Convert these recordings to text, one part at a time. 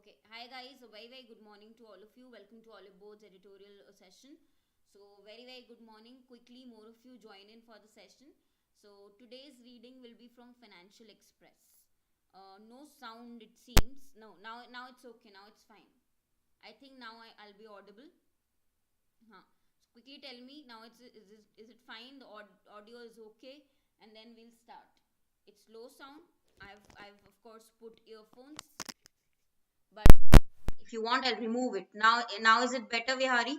Okay, hi guys, a very good morning to all of you. Welcome to Oliveboard's editorial session. So, very good morning. Quickly, more of you join in for the session. So, today's reading will be from Financial Express. No sound, it seems. No, now it's okay. Now it's fine. I think now I'll be audible. Huh. So, quickly tell me now. Is it fine? The audio is okay, and then we'll start. It's low sound. I've of course put earphones, but if you want, I'll remove it. Now is it better, Vihari?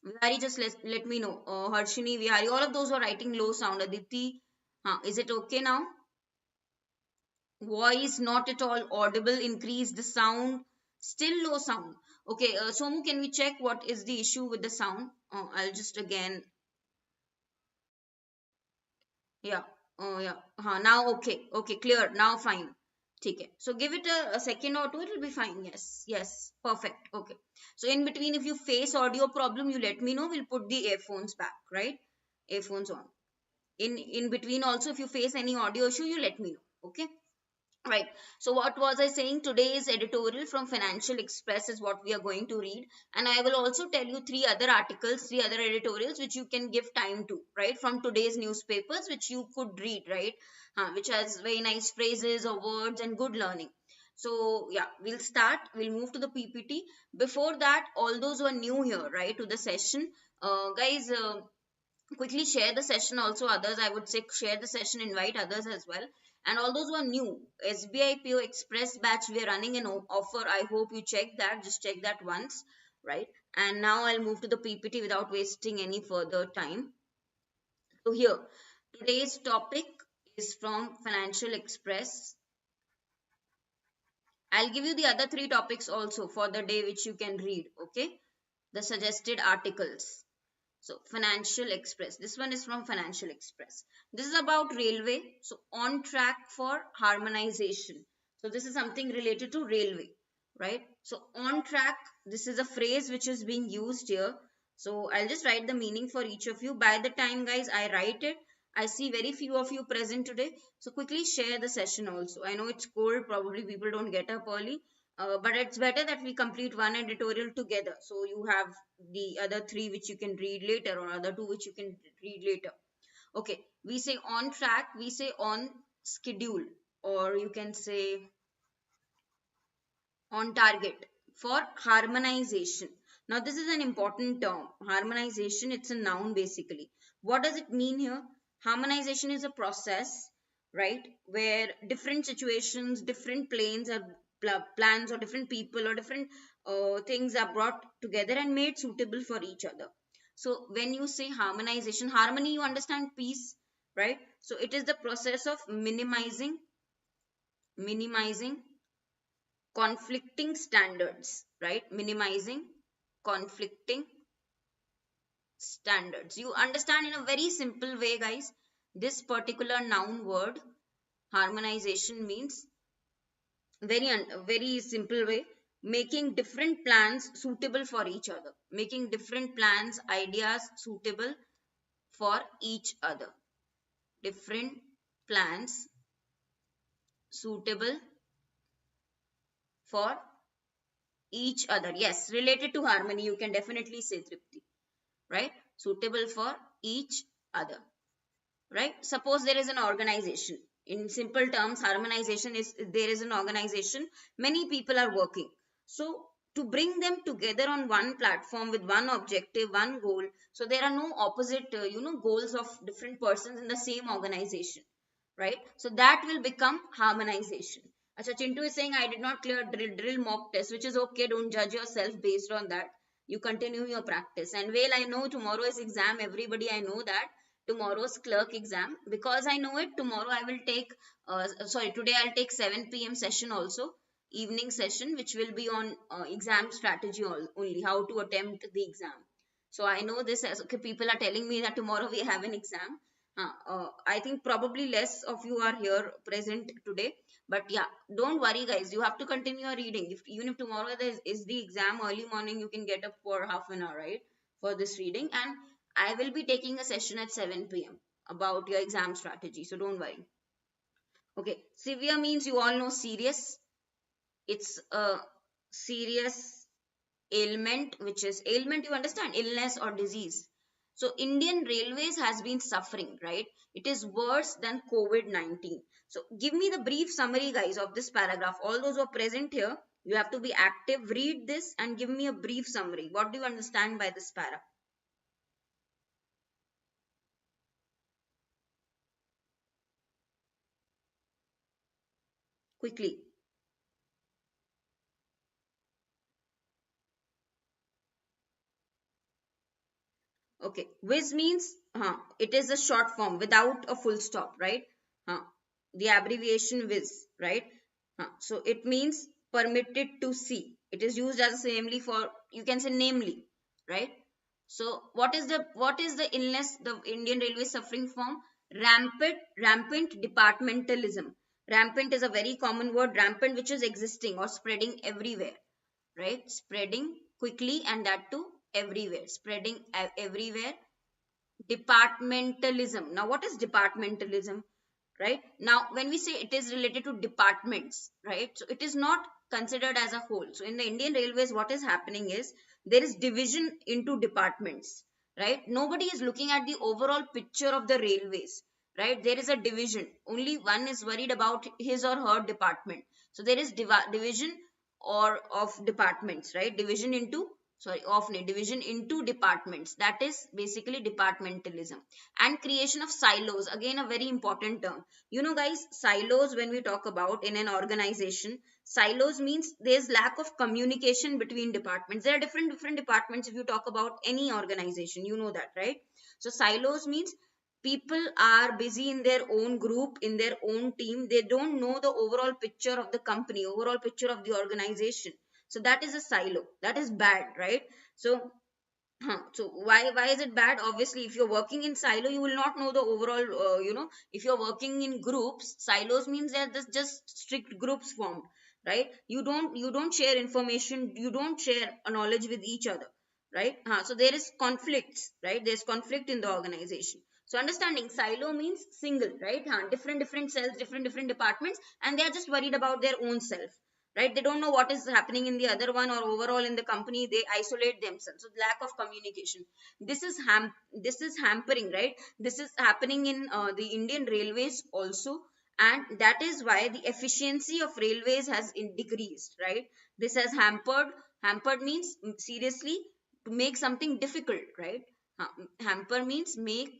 Vihari, just let me know. Harshini, Vihari, all of those were writing low sound. Aditi, is it okay now? Voice not at all audible. Increase the sound. Still low sound. Okay, Somu, can we check what is the issue with the sound? I'll just again. Yeah. Oh yeah. Now okay. Okay, clear. Now fine. Okay. So give it a second or two, it'll be fine. Yes. Perfect. Okay. So in between, if you face audio problem, you let me know. We'll put the earphones back, right? Earphones on. In between also, if you face any audio issue, you let me know. Okay. Right. So what was I saying? Today's editorial from Financial Express is what we are going to read. And I will also tell you three other articles, three other editorials, which you can give time to, right? From today's newspapers, which you could read, right? Which has very nice phrases or words and good learning. So yeah, we'll start. We'll move to the PPT. Before that, all those who are new here, right, to the session, guys, quickly share the session. Also others, I would say, share the session, invite others as well. And all those who are new, SBI PO Express batch, we are running an offer. I hope you check that. Just check that once, right? And now I'll move to the PPT without wasting any further time. So here, today's topic is from Financial Express. I'll give you the other three topics also for the day, which you can read, okay? The suggested articles. So Financial Express, this one is from Financial Express. This is about railway. So on track for harmonization. So this is something related to railway, right? So on track, this is a phrase which is being used here. So I'll just write the meaning for each of you. By the time, guys, I write it, I see very few of you present today. So quickly share the session also. I know it's cold, probably people don't get up early. But it's better that we complete one editorial together. So you have the other three which you can read later, or other two which you can read later. Okay, we say on track, we say on schedule, or you can say on target for harmonization. Now this is an important term. Harmonization, it's a noun basically. What does it mean here? Harmonization is a process, right, where different situations, different planes or plans, or different people, or different things are brought together and made suitable for each other. So when you say harmonization, harmony, you understand peace, right? So it is the process of minimizing conflicting standards, right? Minimizing conflicting standards. You understand in a very simple way, guys. This particular noun word, harmonization, means very simple way, making different plans suitable for each other, making different plans, ideas suitable for each other, different plans suitable for each other. Yes, related to harmony, you can definitely say, Tripti, right? Suitable for each other, right? Suppose there is an organization. In simple terms, harmonization is there is an organization, many people are working. So to bring them together on one platform with one objective, one goal, so there are no opposite goals of different persons in the same organization, right? So that will become harmonization. Acha, Chintu is saying I did not clear drill mock test, which is okay. Don't judge yourself based on that. You continue your practice. And well, I know tomorrow is exam. Everybody, I know that tomorrow's clerk exam. Because I know it, tomorrow I will take, today I'll take 7 p.m. session also, evening session, which will be on exam strategy only, how to attempt the exam. So I know this as, okay, people are telling me that tomorrow we have an exam. I think probably less of you are here present today. But yeah, don't worry, guys. You have to continue your reading. Even if tomorrow there is the exam early morning, you can get up for half an hour, right, for this reading. And I will be taking a session at 7 p.m. about your exam strategy. So don't worry. Okay, severe means you all know serious. It's serious ailment, which is ailment, you understand, illness or disease. So Indian Railways has been suffering, right? It is worse than COVID-19. So give me the brief summary, guys, of this paragraph. All those who are present here, you have to be active, read this and give me a brief summary. What do you understand by this para? Quickly. Okay, whiz means it is a short form without a full stop, right? Uh, the abbreviation whiz, right? So it means permitted to see. It is used as a namely for, you can say namely, right? So what is the illness the Indian Railway is suffering from? Rampant departmentalism. Rampant is a very common word, rampant, which is existing or spreading everywhere, right? Spreading quickly, and that too everywhere, spreading everywhere. Departmentalism. Now what is departmentalism? Right, now when we say it is related to departments, right, so it is not considered as a whole. So in the Indian Railways, what is happening is there is division into departments, right? Nobody is looking at the overall picture of the railways, right? There is a division, only one is worried about his or her department. So there is division or of departments, right? Division into, sorry, of division into departments, that is basically departmentalism. And creation of silos, again a very important term. You know, guys, silos, when we talk about in an organization, silos means there's lack of communication between departments. There are different departments if you talk about any organization, you know that, right? So silos means people are busy in their own group, in their own team. They don't know the overall picture of the company, overall picture of the organization. So that is a silo. That is bad, right? So so why is it bad? Obviously, if you're working in silo, you will not know the overall. If you're working in groups, silos means that there's just strict groups formed, right? You don't share information. You don't share a knowledge with each other, right? So there is conflicts, right? There's conflict in the organization. So understanding silo means single, right? Different cells, different departments, and they are just worried about their own self, right? They don't know what is happening in the other one or overall in the company. They isolate themselves. So lack of communication, this is hampering, right? This is happening in the Indian Railways also, and that is why the efficiency of railways has decreased, right? This has hampered means seriously to make something difficult, right? Hamper means make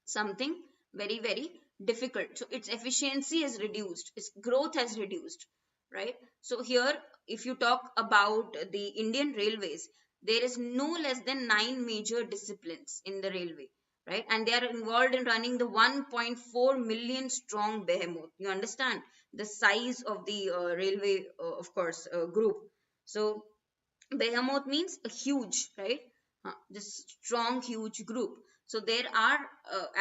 something very difficult. So its efficiency is reduced, its growth has reduced, right? So here, if you talk about the Indian Railways, there is no less than 9 major disciplines in the railway, right? And they are involved in running the 1.4 million strong behemoth. You understand the size of the railway, of course, group. So behemoth means a huge, right? This strong, huge group. So there are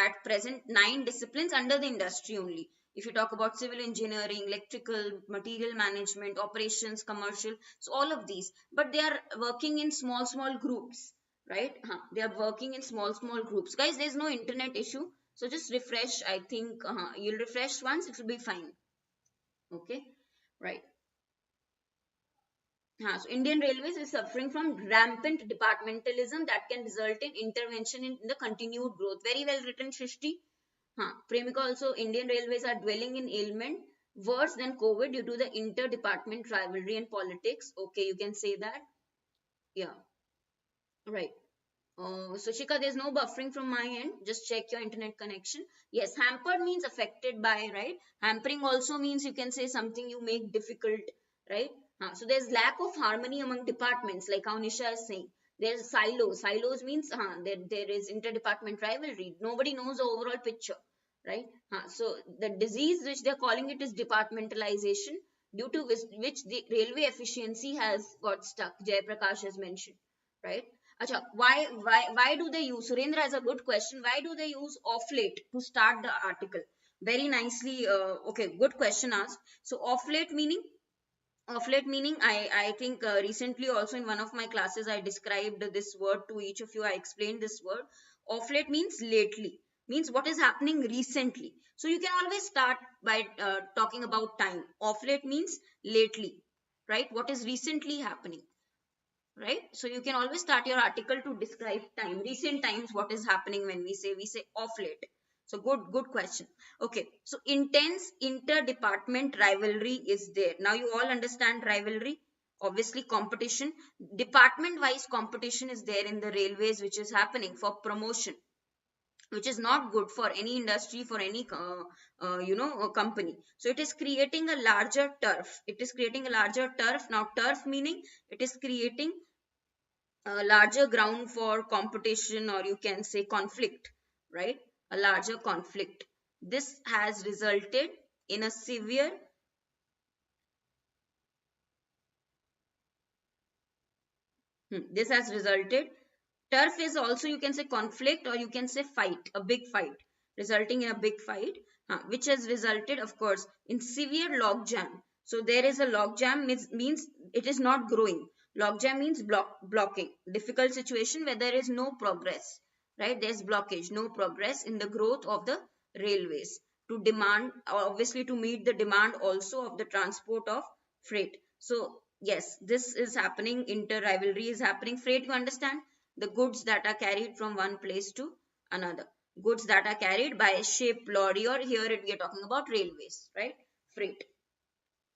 at present 9 disciplines under the industry only. If you talk about civil engineering, electrical, material management, operations, commercial, so all of these, but they are working in small groups, right? They are working in small groups. Guys, there's no internet issue, so just refresh. I think you'll refresh once, it will be fine. Okay, right. So Indian Railways is suffering from rampant departmentalism that can result in intervention in the continued growth. Very well written, Shrishti. Premika also, Indian Railways are dwelling in ailment worse than COVID due to the inter-department rivalry and politics. Okay, you can say that. Yeah, right. So Shika, there's no buffering from my end. Just check your internet connection. Yes, hampered means affected by, right? Hampering also means you can say something you make difficult, right? So there's lack of harmony among departments, like how Nisha is saying. There's silos. Silos means there is interdepartment rivalry. Nobody knows the overall picture, right? So the disease which they're calling it is departmentalization, due to which the railway efficiency has got stuck. Jayaprakash has mentioned, right? Acha, why do they use, Surendra has a good question, why do they use off late to start the article? Very nicely, okay, good question asked. So off late meaning, I think recently also in one of my classes I described this word to each of you. I explained this word. Off late means lately, means what is happening recently. So you can always start by talking about time. Off late means lately, right? What is recently happening, right? So you can always start your article to describe time, recent times, what is happening. When we say off late. So good question. Okay, so intense inter-department rivalry is there. Now you all understand rivalry. Obviously competition, department wise competition is there in the railways, which is happening for promotion, which is not good for any industry, for any company. So it is creating a larger turf. It is creating a larger turf. Now turf meaning it is creating a larger ground for competition, or you can say conflict, right? A larger conflict. This has resulted in a severe this has resulted, turf is also, you can say conflict, or you can say fight, a big fight, resulting in a big fight, which has resulted, of course, in severe log jam. So there is a log jam, means it is not growing. Log jam means blocking, difficult situation where there is no progress, right? There's blockage, no progress in the growth of the railways to demand, obviously to meet the demand also of the transport of freight. So yes, this is happening, inter rivalry is happening. Freight, you understand, the goods that are carried from one place to another, goods that are carried by ship, lorry, or here we are talking about railways, right? Freight.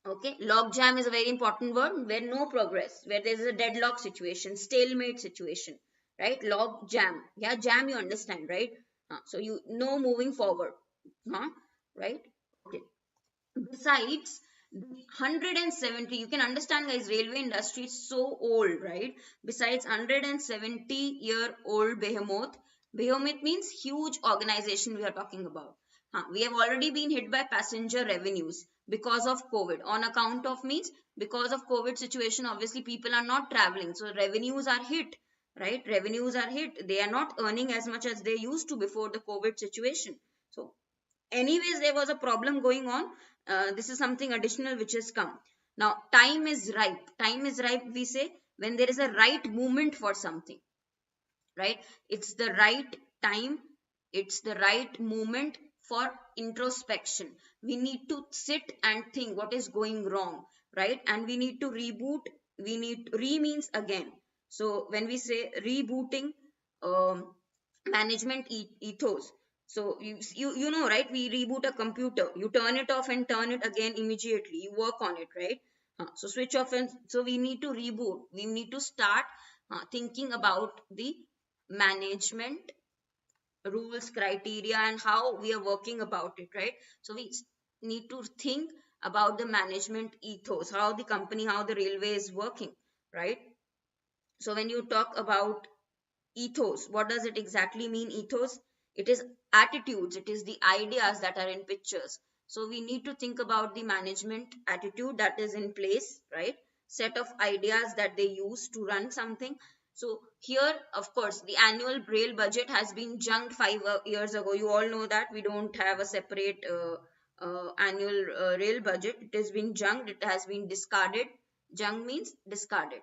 Okay, log jam is a very important word, where no progress, where there is a deadlock situation, stalemate situation, right? Log jam, yeah, jam, you understand, right? So you know, moving forward, right? Okay. Besides the 170, you can understand, guys, railway industry is so old, right? Besides 170-year-old behemoth means huge organization we are talking about. We have already been hit by passenger revenues because of COVID. On account of means because of COVID situation, obviously people are not traveling, so revenues are hit, right? Revenues are hit. They are not earning as much as they used to before the COVID situation. So anyways, there was a problem going on. This is something additional which has come. Now time is ripe. Time is ripe, we say, when there is a right movement for something, right? It's the right time, it's the right moment for introspection. We need to sit and think what is going wrong, right? And we need to reboot. We need, re means again. So when we say rebooting, um, management ethos. So you know, right? We reboot a computer, you turn it off and turn it again immediately, you work on it, right? So switch off, and so we need to reboot. We need to start thinking about the management rules, criteria, and how we are working about it, right? So we need to think about the management ethos, how the company, how the railway is working, right? So when you talk about ethos, what does it exactly mean? Ethos, it is attitudes, it is the ideas that are in pictures. So we need to think about the management attitude that is in place, right? Set of ideas that they use to run something. So here, of course, the annual rail budget has been junked 5 years ago. You all know that we don't have a separate annual rail budget. It has been junked, it has been discarded. Junk means discarded,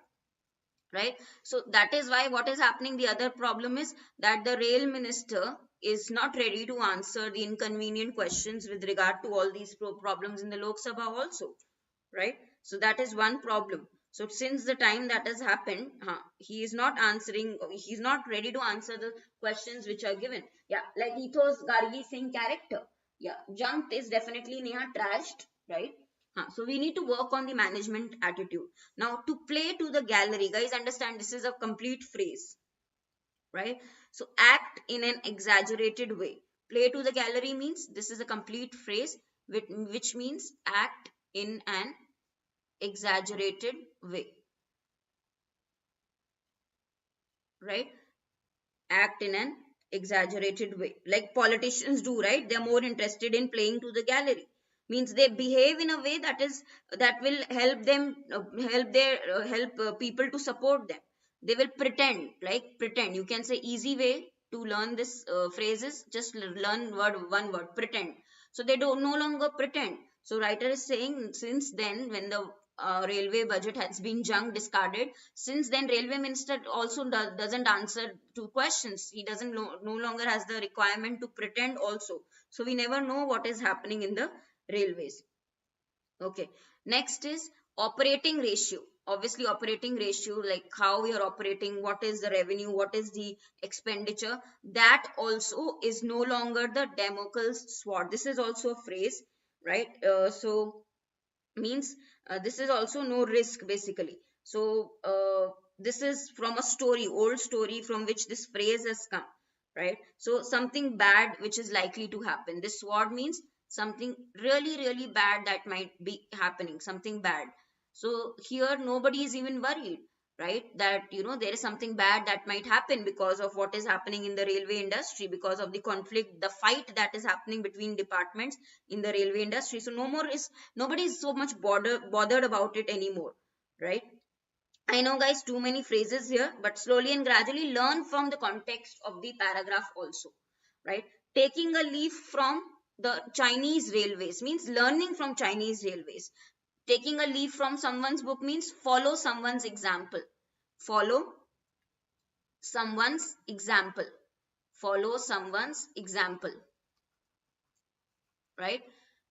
right? So that is why what is happening, the other problem is that the rail minister is not ready to answer the inconvenient questions with regard to all these problems in the Lok Sabha also, right? So that is one problem. So since the time that has happened, he is not answering, he is not ready to answer the questions which are given. Yeah, like ethos, Gargi Singh character, yeah, junked is definitely near trashed, right? So we need to work on the management attitude. Now to play to the gallery, guys, understand this is a complete phrase, right? So act in an exaggerated way. Play to the gallery means this is a complete phrase which means act in an exaggerated way, right? Act in an exaggerated way, like politicians do, right? They're more interested in playing to the gallery, means they behave in a way that is, that will help them, help people to support them. They will pretend, like pretend, you can say easy way to learn this phrase is just learn one word, pretend. So they don't no longer pretend. So writer is saying, since then, when the railway budget has been junk, discarded, since then railway minister also doesn't answer to questions. He doesn't no longer has the requirement to pretend also. So we never know what is happening in the railways. Okay, next is operating ratio, obviously operating ratio, like how we are operating, what is the revenue, what is the expenditure, that also is no longer the Damocles sword. This is also a phrase, right? So means this is also no risk basically. So this is from a story, old story, from which this phrase has come, right? So something bad which is likely to happen, this sword means something really really bad that might be happening, something bad. So here nobody is even worried, right, that there is something bad that might happen because of what is happening in the railway industry, because of the conflict, the fight that is happening between departments in the railway industry. So nobody is so much bothered about it anymore, right? I know guys, too many phrases here, but slowly and gradually learn from the context of the paragraph also, right? Taking a leaf from the Chinese railways means learning from Chinese railways. Taking a leaf from someone's book means follow someone's example. Follow someone's example. Follow someone's example, right?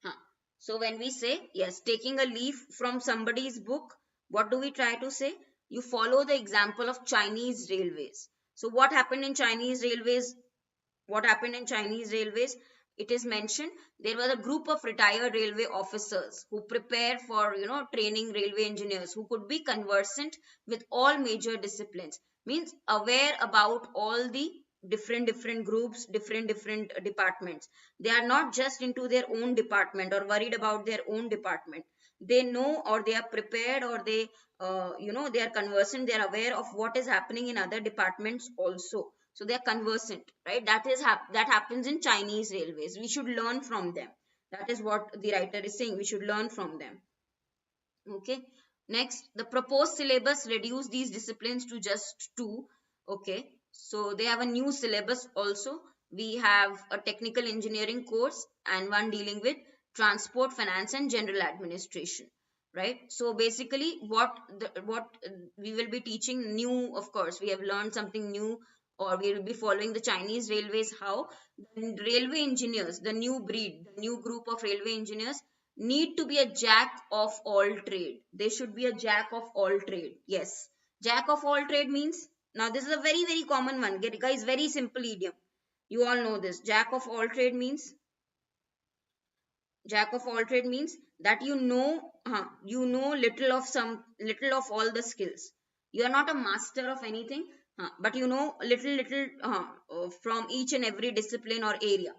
Huh. So when we say, yes, taking a leaf from somebody's book, what do we try to say? You follow the example of Chinese railways. So what happened in Chinese railways? What happened in Chinese railways? It is mentioned there was a group of retired railway officers who prepare for training railway engineers who could be conversant with all major disciplines, means aware about all the different groups, different departments. They are not just into their own department or worried about their own department. They know, or they are prepared, or they they are conversant, they are aware of what is happening in other departments also. So they are conversant, right? That happens in Chinese railways. We should learn from them. That is what the writer is saying, we should learn from them. Okay, next, the proposed syllabus reduce these disciplines to just two. Okay, so they have a new syllabus also. We have a technical engineering course and one dealing with transport, finance and general administration, right? So basically what we will be teaching new, of course we have learned something new, or we will be following the Chinese railways. How the railway engineers, the new breed, the new group of railway engineers need to be a jack of all trade. They should be a jack of all trade. Yes, jack of all trade means, now this is a very common one, guys, very simple idiom. You all know this. Jack of all trade means that you know little of all the skills. You are not a master of anything, but you know little from each and every discipline or area.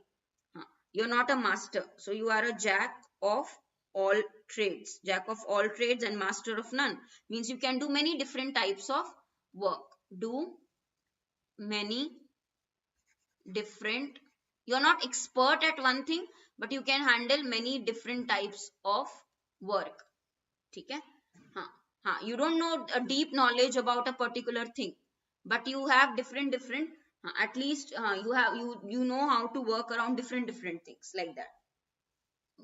You're not a master, so you are a jack of all trades. Jack of all trades and master of none means you can do many different types of work. Do many different, you're not expert at one thing, but you can handle many different types of work. Okay? You don't know a deep knowledge about a particular thing, but you have different at least you know how to work around different things, like that.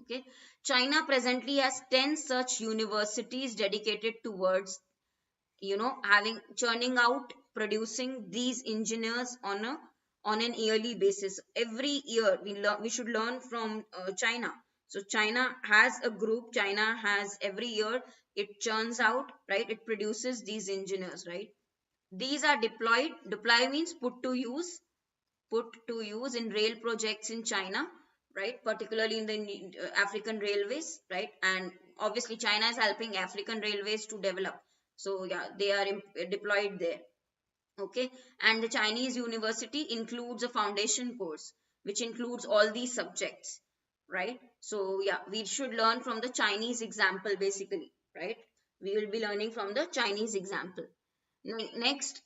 Okay, China presently has 10 such universities dedicated towards having churning out, producing these engineers on an yearly basis. Every year we should learn from China. So China has a group, China has every year it churns out, right? It produces these engineers, right? These are deployed. Deploy means put to use in rail projects in China, right? Particularly in the African railways, right? And obviously China is helping African railways to develop. So yeah, they are deployed there. Okay, and the Chinese university includes a foundation course which includes all these subjects, right? So yeah, we should learn from the Chinese example basically, right? We will be learning from the Chinese example. Next,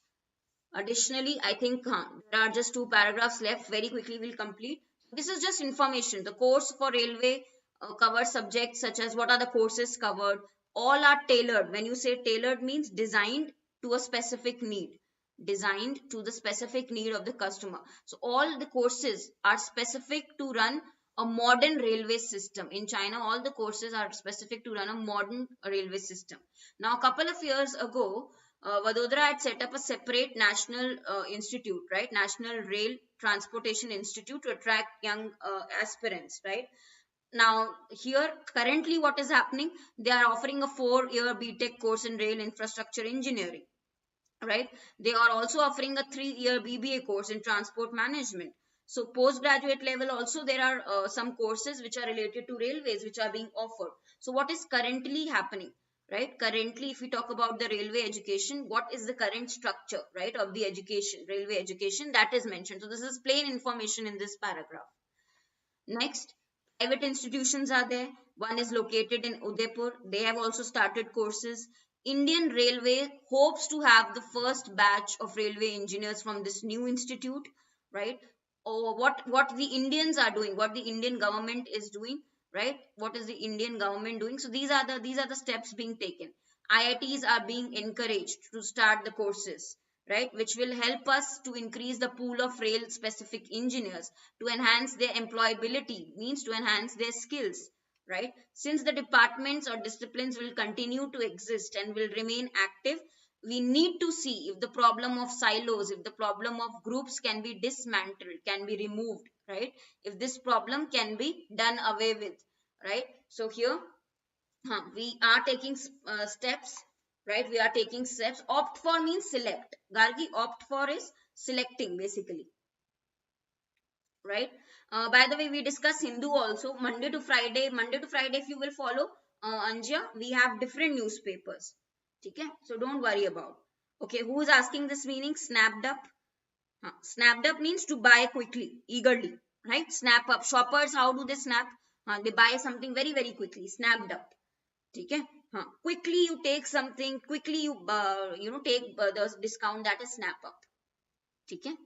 additionally, I think there are just two paragraphs left. Very quickly, we'll complete. This is just information. The course for railway covers subjects such as what are the courses covered. All are tailored. When you say tailored means designed to a specific need. Designed to the specific need of the customer. So all the courses are specific to run a modern railway system. In China, all the courses are specific to run a modern railway system. Now, a couple of years ago, Vadodara had set up a separate national institute, right? National Rail Transportation Institute to attract young aspirants, right? Now here currently what is happening, they are offering a 4-year BTech course in rail infrastructure engineering, right? They are also offering a 3-year BBA course in transport management. So postgraduate level also there are some courses which are related to railways which are being offered. So what is currently happening, right? Currently if we talk about the railway education, what is the current structure, right, of the education, railway education, that is mentioned. So this is plain information in this paragraph. Next, private institutions are there. One is located in Udaipur. They have also started courses. Indian Railway hopes to have the first batch of railway engineers from this new institute, right? Or what the Indians are doing, what the Indian government is doing, right? What is the Indian government doing? So these are the steps being taken. IITs are being encouraged to start the courses, right, which will help us to increase the pool of rail specific engineers, to enhance their employability, means to enhance their skills, right? Since the departments or disciplines will continue to exist and will remain active, we need to see if the problem of silos, if the problem of groups can be dismantled, can be removed, right? If this problem can be done away with, right? So here we are taking steps, right? We are taking steps. Opt for means select. Gargi, opt for is selecting basically, right? By the way, we discuss Hindu also. Monday to Friday. Monday to Friday, if you will follow, Anja, we have different newspapers. Okay, so don't worry about. Okay, who is asking this meaning? Snapped up. Snapped up means to buy quickly, eagerly, right? Snap up. Shoppers, how do they snap? They buy something very, very quickly. Snapped up. ठीक है हाँ quickly you take something, quickly you take the discount, that is snap up. ठीक है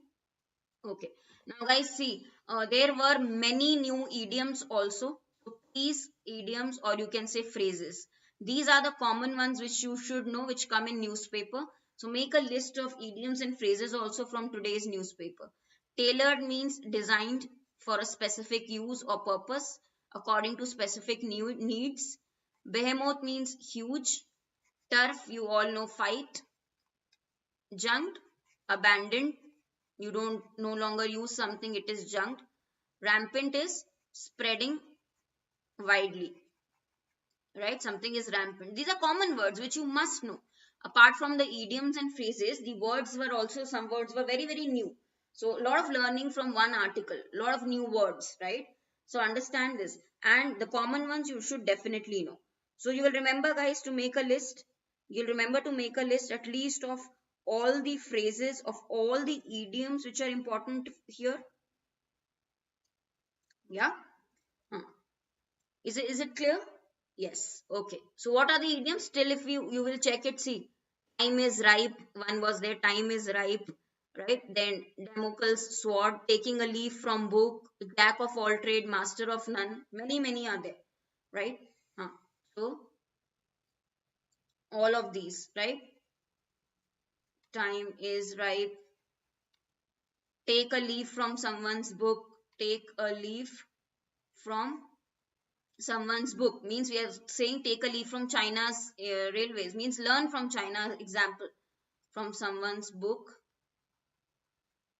okay. Now guys see, there were many new idioms also. So these idioms, or you can say phrases, these are the common ones which you should know, which come in newspaper. So make a list of idioms and phrases also from today's newspaper. Tailored means designed for a specific use or purpose according to specific needs. Behemoth means huge. Turf, you all know, fight. Junked, abandoned. You don't no longer use something, it is junked. Rampant is spreading widely, right? Something is rampant. These are common words which you must know. Apart from the idioms and phrases, the words were also, some words were very, very new. So a lot of learning from one article, a lot of new words, right? So understand this. And the common ones you should definitely know. So you will remember, guys, to make a list. You'll remember to make a list at least of all the phrases, of all the idioms which are important here. Yeah? Huh. Is it clear? Yes. Okay. So what are the idioms? Still, if you will check it, see, time is ripe. One was there. Time is ripe, right? Then Damocles sword, taking a leaf from book, jack of all trade, master of none. Many are there, right? So all of these, right? Time is ripe. Take a leaf from someone's book. Take a leaf from someone's book means we are saying take a leaf from China's railways, means learn from China example from someone's book,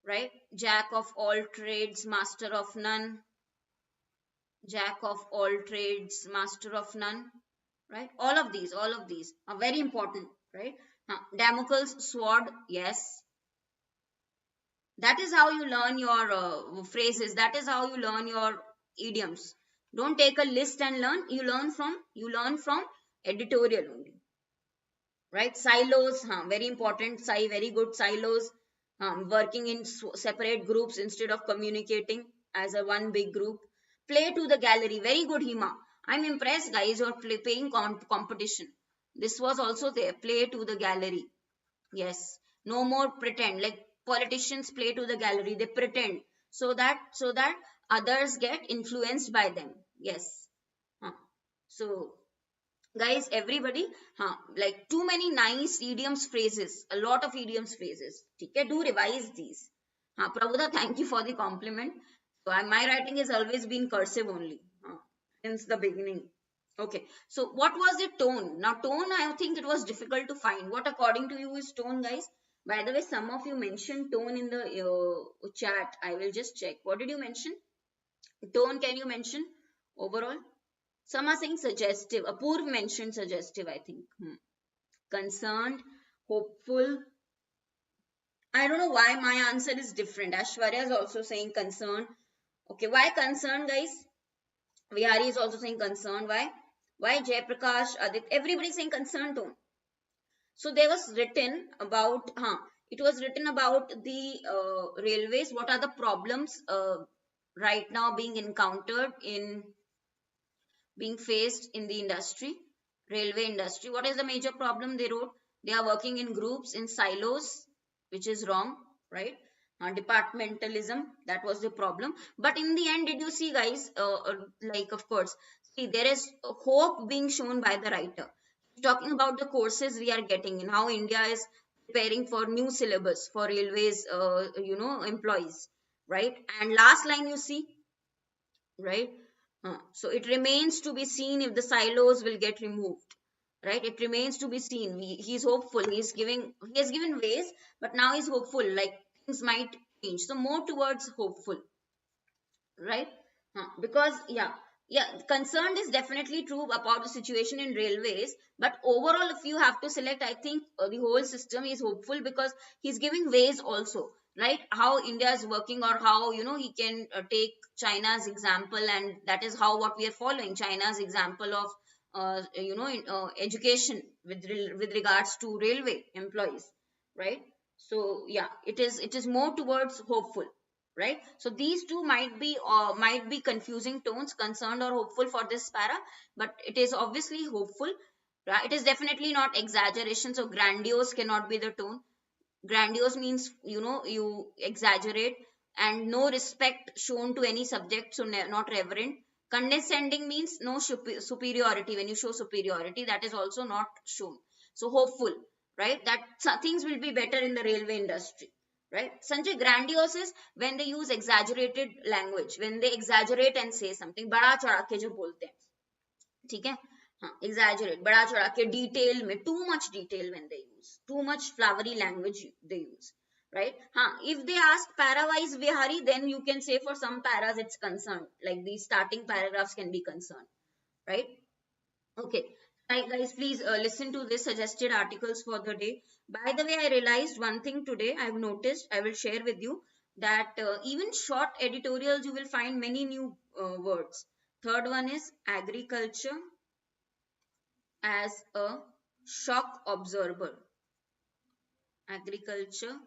right? Jack of all trades, master of none. Jack of all trades, master of none, right? All of these are very important, right? Damocles sword, yes. That is how you learn your phrases. That is how you learn your idioms. Don't take a list and learn. You learn from editorial only, right? Silos, very important. Very good. Silos, working in separate groups instead of communicating as a one big group. Play to the gallery, very good, Hima. I'm impressed, guys. You're playing competition. This was also there. Play to the gallery. Yes. No more pretend. Like politicians play to the gallery. They pretend so that others get influenced by them. Yes. So guys, everybody, like too many nice idioms phrases, a lot of idioms phrases. Okay, do revise these. Prabhuda, thank you for the compliment. So my writing has always been cursive only since the beginning. Okay, so what was the tone? Now tone, I think it was difficult to find. What according to you is tone, guys? By the way, some of you mentioned tone in the chat. I will just check. What did you mention? Tone, can you mention? overall. Some are saying suggestive. Apurv mentioned suggestive, I think. Concerned, hopeful. I don't know why my answer is different. Ashwarya is also saying concerned. Okay, why concerned, guys? Vihari is also saying concerned. Why? Why Jayaprakash, Adit? Everybody saying concerned tone. So there was written about, it was written about the railways. What are the problems right now being encountered in being faced in the industry, railway industry? What is the major problem? They wrote they are working in groups, in silos, which is wrong, right? Departmentalism, that was the problem. But in the end, did you see, guys, like, of course, see, there is hope being shown by the writer. Talking about the courses we are getting and how India is preparing for new syllabus for railways, employees, right? And last line you see, right? So it remains to be seen if the silos will get removed, right? It remains to be seen. He's hopeful. He has given ways, but now he's hopeful. Like things might change. So more towards hopeful, right? Because concerned is definitely true about the situation in railways, but overall if you have to select, I think the whole system is hopeful because he's giving ways also, right? How India is working, or how he can take China's example, and that is how what we are following, China's example of education with regards to railway employees, right? So yeah, it is more towards hopeful, right? So these two might be confusing tones, concerned or hopeful for this para, but it is obviously hopeful, right? It is definitely not exaggeration. So grandiose cannot be the tone. Grandiose means you exaggerate, and no respect shown to any subject, so not reverent. Condescending means no superiority. When you show superiority, that is also not shown. So hopeful, right? That things will be better in the railway industry, right? Sanjay, grandiose is when they use exaggerated language, when they exaggerate and say something, बड़ा चढ़ा के जो बोलते हैं, ठीक है? Exaggerate, बड़ा चढ़ा के, detail में, too much detail when they use, too much flowery language they use, right? If they ask para-wise, Vihari, then you can say for some paras it's concerned, like the starting paragraphs can be concerned, right? Okay. Right, guys, please listen to this suggested articles for the day. By the way, I realized one thing today. I've noticed, I will share with you that even short editorials, you will find many new words. Third one is agriculture as a shock absorber. Agriculture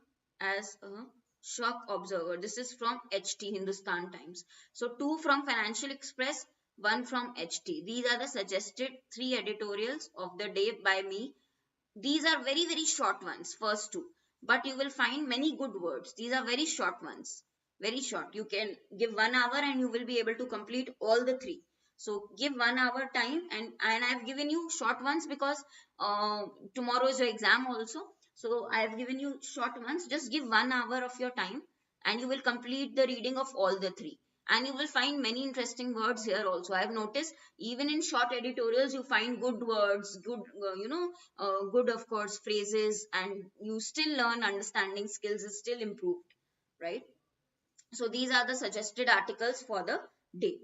as a shock absorber. This is from HT, Hindustan Times. So 2 from Financial Express, 1 from HT. These are the suggested 3 editorials of the day by me. These are very, very short ones, first 2. But you will find many good words. These are very short ones. Very short. You can give 1 hour and you will be able to complete all the 3. So give 1 hour time, and I've given you short ones because tomorrow is your exam also. So I have given you short ones. Just give 1 hour of your time and you will complete the reading of all the 3. And you will find many interesting words here also. I have noticed even in short editorials, you find good words, good, good, of course, phrases, and you still learn, understanding skills is still improved, right? So these are the suggested articles for the day.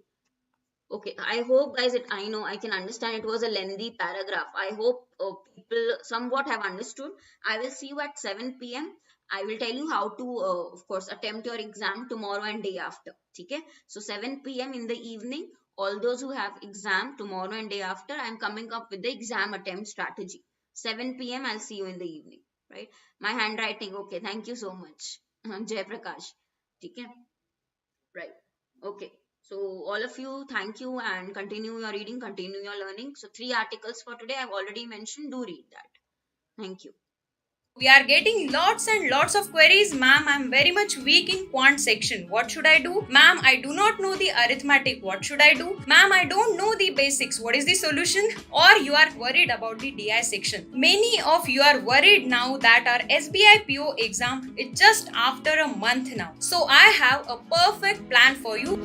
Okay, I hope, guys, I know, I can understand it was a lengthy paragraph. I hope people somewhat have understood. I will see you at 7 p.m. I will tell you how to, of course, attempt your exam tomorrow and day after. Okay? So 7 p.m. in the evening, all those who have exam tomorrow and day after, I am coming up with the exam attempt strategy. 7 p.m. I'll see you in the evening, right? My handwriting, okay, thank you so much. Jai Prakash. Okay? Right. Okay. So all of you, thank you, and continue your reading, continue your learning. So 3 articles for today I've already mentioned. Do read that. Thank you. We are getting lots and lots of queries. Ma'am, I'm very much weak in quant section. What should I do? Ma'am, I do not know the arithmetic. What should I do? Ma'am, I don't know the basics. What is the solution? Or you are worried about the DI section. Many of you are worried now that our SBI PO exam is just after a month now. So I have a perfect plan for you.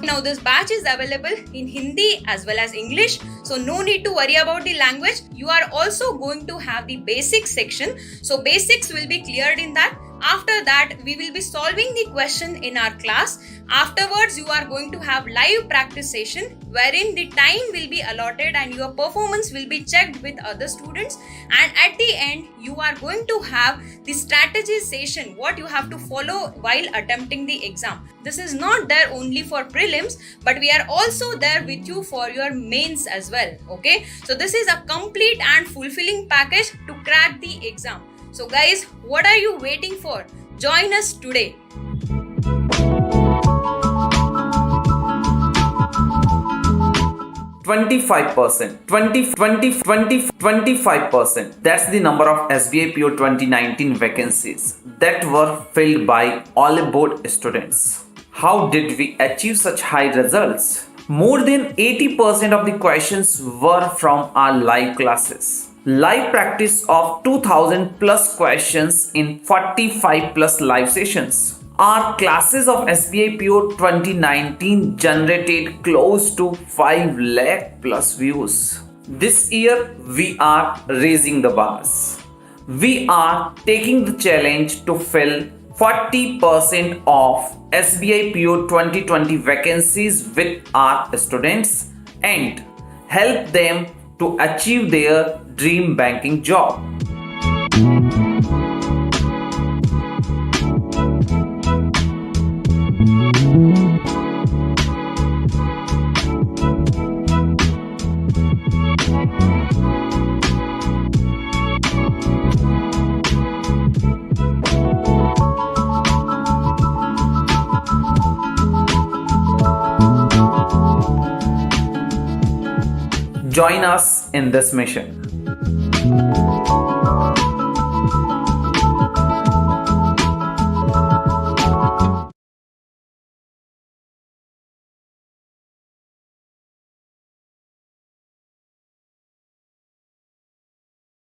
Now this batch is available in Hindi as well as English, so no need to worry about the language. You are also going to have the basics section, so basics will be cleared in that. After that, we will be solving the question in our class. Afterwards, you are going to have live practice session wherein the time will be allotted and your performance will be checked with other students. And at the end, you are going to have the strategy session, what you have to follow while attempting the exam. This is not there only for prelims, but we are also there with you for your mains as well. Okay, so this is a complete and fulfilling package to crack the exam. So guys, what are you waiting for? Join us today. %25%, 25%. That's the number of SBI PO 2019 vacancies that were filled by Oliveboard students. How did we achieve such high results? More than 80% of the questions were from our live classes. Live practice of 2000 plus questions in 45 plus live sessions. Our classes of SBI PO 2019 generated close to 5 lakh plus views. This year we are raising the bars. We are taking the challenge to fill 40% of SBI PO 2020 vacancies with our students and help them to achieve their dream banking job. Join us in this mission.